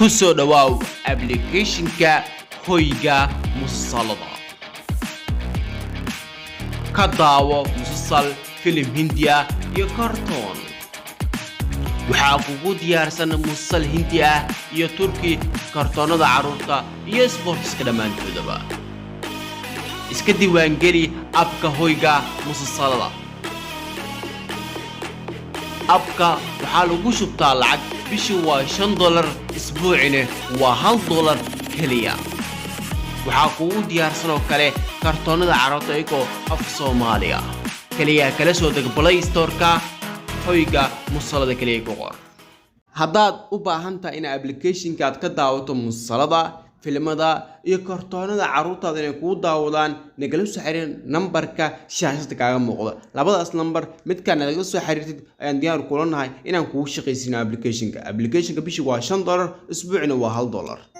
كسو دواو ابليكيشن كا هويغا مسلطة كداو مسلسل فيلم هندية يا كرتون waxaa kugu diyaarsan musalsal hindi ah iyo turki kartoonada caruurta iyo sportska dhamaantoodaba iska diiwaan geli abka hoyga musalsalada abka waxaa lagu shubtaa lacag bishii waa $5 isbuucina waa $1 kaliya waxaa kugu diyaarsan oo kale kartoonada caruurta iyagoo af Soomaaliya kaliya kala soo deg Play Store-ka hoyga musalsalada kaliya ku qor haddaad u baahan tahay in application-ka aad ka daawato musalsalada filimada iyo kartoonada caruurtaada inay kugu daawadaan nagala soo xiriir nambarka shaashada kaaga muuqda labadaas nambar midka nagala soo xiriirtid ayaan diyaar ku leenahay inaan kugu shaqaysiino application-ka bishii waa $5 isbuucina waa $1